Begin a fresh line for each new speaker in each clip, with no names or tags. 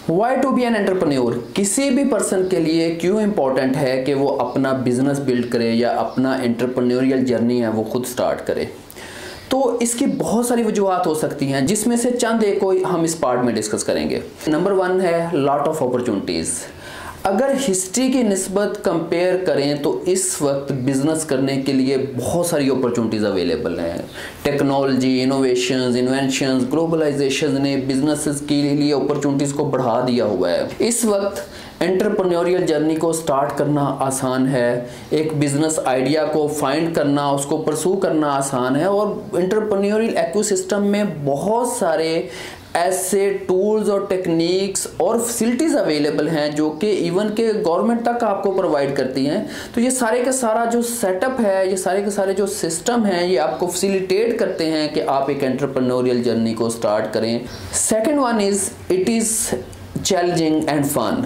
Y to be an entrepreneur, किसी भी person के लिए क्यों इंपॉर्टेंट है कि वो अपना बिजनेस बिल्ड करे या अपना एंटरप्रेन्योरियल जर्नी है वो खुद स्टार्ट करे। तो इसकी बहुत सारी वजूहत हो सकती हैं, जिसमें से चंद एक को हम इस पार्ट में डिस्कस करेंगे। नंबर 1 है लॉट ऑफ अपॉर्चुनिटीज़। अगर हिस्ट्री की निस्बत कंपेयर करें तो इस वक्त बिजनेस करने के लिए बहुत सारी अपॉर्चुनिटीज़ अवेलेबल हैं। टेक्नोलॉजी, इनोवेशंस, इन्वेंशंस, ग्लोबलाइजेशन ने बिजनेसेस के लिए अपॉर्चुनिटीज़ को बढ़ा दिया हुआ है। इस वक्त एंटरप्रेन्योरियल जर्नी को स्टार्ट करना आसान है, एक बिजनेस आइडिया को फाइंड करना, उसको परसू करना आसान है, और एंटरप्रेन्योरियल इकोसिस्टम में बहुत सारे ऐसे टूल्स और टेक्निक्स और फैसिलिटीज़ अवेलेबल हैं जो कि इवन के गवर्नमेंट तक आपको प्रोवाइड करती हैं। तो ये सारे के सारा जो सेटअप है, ये सारे के सारे जो सिस्टम हैं, ये आपको फैसिलिटेट करते हैं कि आप एक एंटरप्रेन्योरियल जर्नी को स्टार्ट करें। Second one is it is challenging and fun.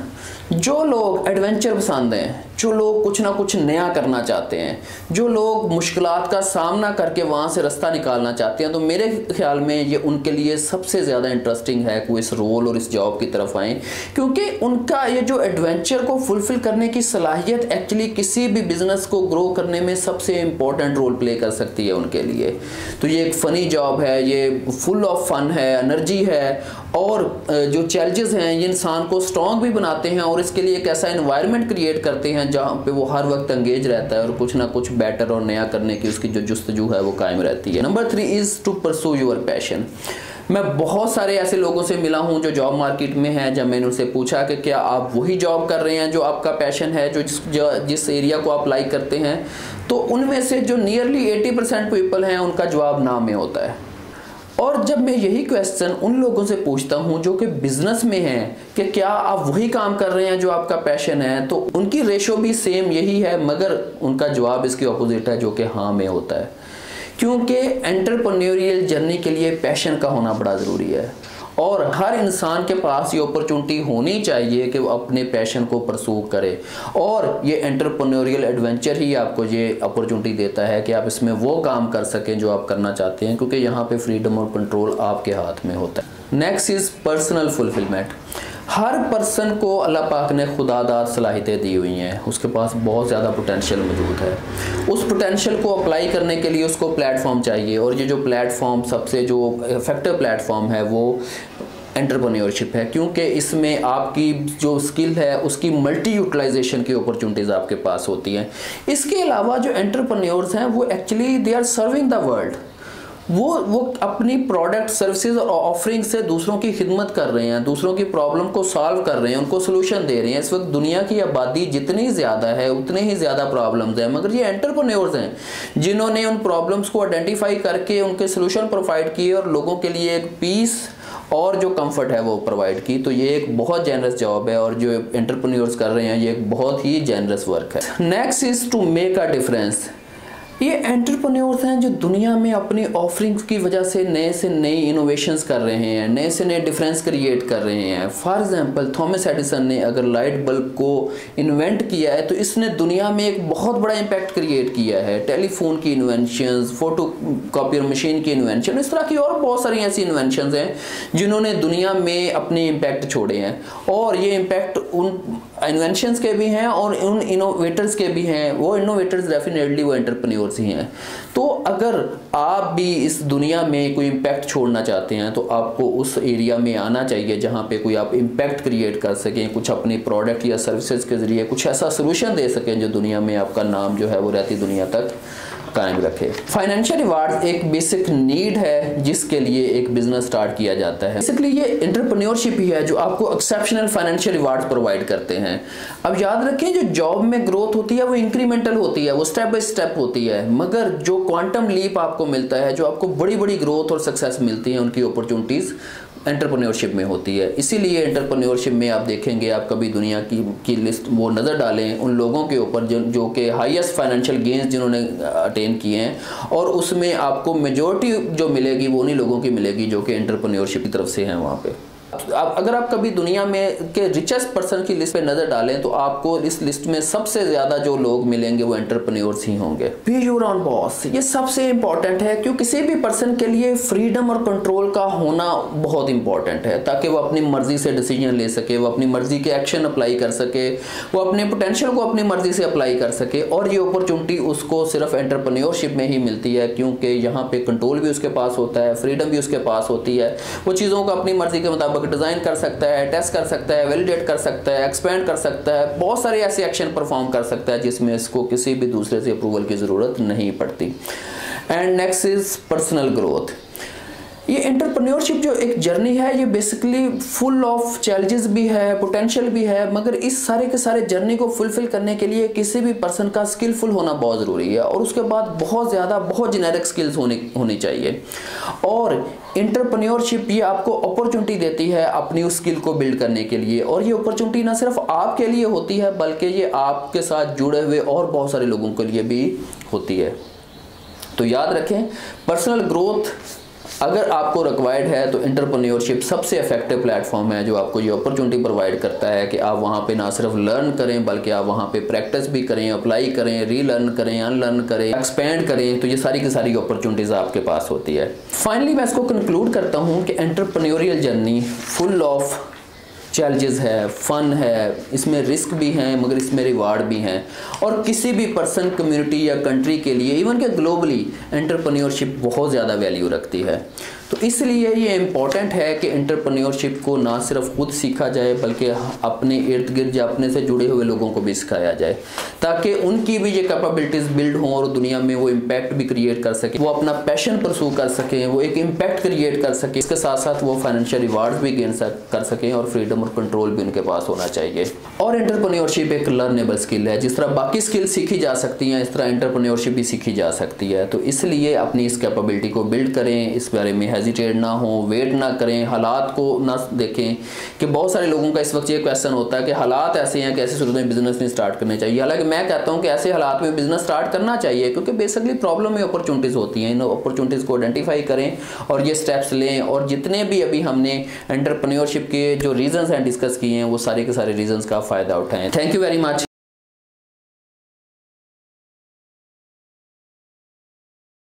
जो लोग एडवेंचर पसंद हैं, जो लोग कुछ ना कुछ नया करना चाहते हैं, जो लोग मुश्किलात का सामना करके वहाँ से रास्ता निकालना चाहते हैं, तो मेरे ख्याल में ये उनके लिए सबसे ज़्यादा इंटरेस्टिंग है कि वो इस रोल और इस जॉब की तरफ आएँ, क्योंकि उनका ये जो एडवेंचर को फुलफ़िल करने की सलाहियत एक्चुअली किसी भी बिज़नेस को ग्रो करने में सबसे इम्पोर्टेंट रोल प्ले कर सकती है उनके लिए। तो ये एक फ़नी जॉब है, ये फुल ऑफ फन है, एनर्जी है, और जो चैलेंजेस हैं ये इंसान को स्ट्रॉन्ग भी बनाते हैं और इसके लिए एक ऐसा एनवायरनमेंट क्रिएट करते हैं जहाँ पे वो हर वक्त एंगेज रहता है और कुछ ना कुछ बेटर और नया करने की उसकी जो जुस्तजू है वो कायम रहती है। Number 3 is to pursue your passion. मैं बहुत सारे ऐसे लोगों से मिला हूं जो जॉब मार्केट में हैं, जब मैंने उनसे पूछा कि क्या आप वही जॉब कर रहे हैं जो आपका पैशन है, जिस एरिया को आप लाइक करते हैं, तो उनमें से जो नियरली 80% पीपल हैं उनका जवाब ना में होता है। और जब मैं यही क्वेश्चन उन लोगों से पूछता हूं जो कि बिजनेस में हैं कि क्या आप वही काम कर रहे हैं जो आपका पैशन है, तो उनकी रेशो भी सेम यही है, मगर उनका जवाब इसके ऑपोजिट है जो कि हाँ में होता है। क्योंकि एंटरप्रेन्योरियल जर्नी के लिए पैशन का होना बड़ा ज़रूरी है और हर इंसान के पास ये अपॉर्चुनिटी होनी चाहिए कि वो अपने पैशन को परसू करे, और ये एंटरप्रेन्योरियल एडवेंचर ही आपको ये अपॉर्चुनिटी देता है कि आप इसमें वो काम कर सकें जो आप करना चाहते हैं, क्योंकि यहाँ पे फ्रीडम और कंट्रोल आपके हाथ में होता है। Next is personal fulfilment. Her person को अल्लाह पाक ने खुदादार सलाहियतें दी हुई हैं, उसके पास बहुत ज़्यादा पोटेंशियल मौजूद है। उस पोटेंशियल को अप्लाई करने के लिए उसको प्लेटफॉर्म चाहिए, और ये जो प्लेटफॉर्म सबसे जो इफेक्टिव प्लेटफॉर्म है वो एंटरप्रेन्योरशिप है, क्योंकि इसमें आपकी जो स्किल है उसकी मल्टी यूटिलाइजेशन की अपॉर्चुनिटीज़ आपके पास होती हैं। इसके अलावा जो एंटरप्रेन्योर्स हैं वो actually they are serving the world. वो अपनी प्रोडक्ट, सर्विसेज और ऑफरिंग से दूसरों की खिदमत कर रहे हैं, दूसरों की प्रॉब्लम को सॉल्व कर रहे हैं, उनको सोल्यूशन दे रहे हैं। इस वक्त दुनिया की आबादी जितनी ज़्यादा है उतने ही ज़्यादा प्रॉब्लम्स हैं, मगर ये एंटरप्रेन्योर्स हैं जिन्होंने उन प्रॉब्लम्स को आइडेंटिफाई करके उनके सोल्यूशन प्रोवाइड किए और लोगों के लिए एक पीस और जो कंफर्ट है वो प्रोवाइड की। तो ये एक बहुत जेनरस जॉब है और जो एंटरप्रेन्योर्स कर रहे हैं ये एक बहुत ही जेनरस वर्क है। Next is to make a difference. ये एंटरप्रेन्योर्स हैं जो दुनिया में अपनी ऑफरिंग्स की वजह से नई इनोवेशंस कर रहे हैं, नए से नए डिफरेंस क्रिएट कर रहे हैं। फॉर एग्जांपल थॉमस एडिसन ने अगर लाइट बल्ब को इन्वेंट किया है तो इसने दुनिया में एक बहुत बड़ा इम्पैक्ट क्रिएट किया है। टेलीफोन की इन्वेंशंस, फोटो कॉपियर मशीन की इन्वेंशन, इस तरह की और बहुत सारी ऐसी इन्वेंशंस हैं जिन्होंने दुनिया में अपने इम्पैक्ट छोड़े हैं, और ये इम्पैक्ट उन इन्वेंशंस के भी हैं और उन इनोवेटर्स के भी हैं। वो इनोवेटर्स डेफिनेटली वो एंटरप्रेन्योर्स ही हैं। तो अगर आप भी इस दुनिया में कोई इम्पैक्ट छोड़ना चाहते हैं तो आपको उस एरिया में आना चाहिए जहां पे कोई आप इम्पैक्ट क्रिएट कर सकें, कुछ अपने प्रोडक्ट या सर्विसेज के जरिए कुछ ऐसा सोल्यूशन दे सकें जो दुनिया में आपका नाम जो है वो रहती दुनिया तक कायम रखे। फाइनेंशियल रिवार्ड एक बेसिक नीड है जिसके लिए एक बिजनेस स्टार्ट किया जाता है। बेसिकली ये एंटरप्रेन्योरशिप ही है जो आपको एक्सेप्शनल फाइनेंशियल रिवार्ड्स प्रोवाइड करते हैं। अब याद रखें जो जॉब में ग्रोथ होती है वो इंक्रीमेंटल होती है, वो स्टेप बाय स्टेप होती है, मगर जो क्वांटम लीप आपको मिलता है, जो आपको बड़ी बड़ी ग्रोथ और सक्सेस मिलती है, उनकी अपॉर्चुनिटीज एंटरप्रेन्योरशिप में होती है। इसीलिए एंटरप्रेन्योरशिप में आप देखेंगे, आप कभी दुनिया की लिस्ट वो नज़र डालें उन लोगों के ऊपर जो कि हाईएस्ट फाइनेंशियल गेन्स जिन्होंने अटेन किए हैं, और उसमें आपको मेजॉरिटी जो मिलेगी वो उन्हीं लोगों की मिलेगी जो कि एंटरप्रेन्योरशिप की तरफ से हैं वहाँ पे। अगर आप कभी दुनिया में के रिचेस्ट पर्सन की लिस्ट पे नजर डालें तो आपको इस लिस्ट में सबसे ज्यादा जो लोग मिलेंगे वो एंटरप्रेन्योर्स ही होंगे। बी योर ओन बॉस, ये सबसे इंपॉर्टेंट है क्योंकि किसी भी पर्सन के लिए फ्रीडम और कंट्रोल का होना बहुत इंपॉर्टेंट है, ताकि वो अपनी मर्जी से डिसीजन ले सके, वो अपनी मर्जी के एक्शन अप्लाई कर सके, वो अपने पोटेंशियल को अपनी मर्जी से अप्लाई कर सके। और ये अपॉर्चुनिटी उसको सिर्फ एंटरप्रेन्योरशिप में ही मिलती है, क्योंकि यहाँ पे कंट्रोल भी उसके पास होता है, फ्रीडम भी उसके पास होती है। वो चीज़ों को अपनी मर्जी के मुताबिक डिज़ाइन कर सकता है, टेस्ट कर सकता है, वैलिडेट कर सकता है, एक्सपेंड कर सकता है, बहुत सारे ऐसे एक्शन परफॉर्म कर सकता है जिसमें इसको किसी भी दूसरे से अप्रूवल की ज़रूरत नहीं पड़ती। And next is personal growth. ये एंटरप्रेन्योरशिप जो एक जर्नी है, ये बेसिकली फुल ऑफ चैलेंजेस भी है, पोटेंशियल भी है, मगर इस सारे के सारे जर्नी को फुलफिल करने के लिए किसी भी पर्सन का स्किलफुल होना बहुत ज़रूरी है, और उसके बाद बहुत जेनेरिक स्किल्स होनी चाहिए। और एंटरप्रेन्योरशिप ये आपको अपॉर्चुनिटी देती है अपनी उस स्किल को बिल्ड करने के लिए, और ये अपॉर्चुनिटी ना सिर्फ आपके लिए होती है बल्कि ये आपके साथ जुड़े हुए और बहुत सारे लोगों के लिए भी होती है। तो याद रखें, पर्सनल ग्रोथ अगर आपको रिक्वायर्ड है तो एंटरप्रेन्योरशिप सबसे इफेक्टिव प्लेटफॉर्म है जो आपको ये अपॉर्चुनिटी प्रोवाइड करता है कि आप वहाँ पे ना सिर्फ लर्न करें बल्कि आप वहाँ पे प्रैक्टिस भी करें, अप्लाई करें, रीलर्न करें, अनलर्न करें, एक्सपेंड करें। तो ये सारी की सारी अपॉर्चुनिटीज़ आपके पास होती है। फाइनली मैं इसको कंक्लूड करता हूँ कि entrepreneurial journey full of challenges है, फन है, इसमें रिस्क भी हैं मगर इसमें रिवार्ड भी हैं, और किसी भी पर्सन, कम्युनिटी या कंट्री के लिए, इवन के ग्लोबली, एंटरप्रेन्योरशिप बहुत ज़्यादा वैल्यू रखती है। तो इसलिए ये इम्पॉर्टेंट है कि एंटरप्रेन्योरशिप को ना सिर्फ खुद सीखा जाए बल्कि अपने इर्द गिर्द या अपने से जुड़े हुए लोगों को भी सिखाया जाए, ताकि उनकी भी ये कैपेबिलिटीज़ बिल्ड हों और दुनिया में वो इम्पैक्ट भी क्रिएट कर सकें, वो अपना पैशन परसू कर सकें, वो एक इम्पैक्ट क्रिएट कर सकें, इसके साथ साथ वो फाइनेंशियल रिवार्ड्स भी गेन कर सकें, और फ्रीडम और कंट्रोल भी उनके पास होना चाहिए। और एंटरप्रेन्योरशिप एक लर्नेबल स्किल है, जिस तरह बाकी स्किल सीखी जा सकती हैं इस तरह एंटरप्रेन्योरशिप भी सीखी जा सकती है। तो इसलिए अपनी इस कैपेबिलिटी को बिल्ड करें, इस बारे में हेजिटेट ना हो, वेट ना करें, हालात को ना देखें कि बहुत सारे लोगों का इस वक्त ये क्वेश्चन होता है कि हालात ऐसे हैं कि ऐसी सूरत में बिजनेस नहीं स्टार्ट करने चाहिए। हालांकि मैं कहता हूं कि ऐसे हालात में बिजनेस स्टार्ट करना चाहिए, क्योंकि बेसिकली प्रॉब्लम में अपॉर्चुनिटीज़ होती हैं। इन अपॉर्चुनिटीज़ को आइडेंटिफाई करें और ये स्टेप्स लें, और जितने भी अभी हमने एंटरप्रेन्योरशिप के जो रीजंस हैं डिस्कस किए हैं वो सारे के सारे रीजंस का फ़ायदा उठाएं। Thank you very much.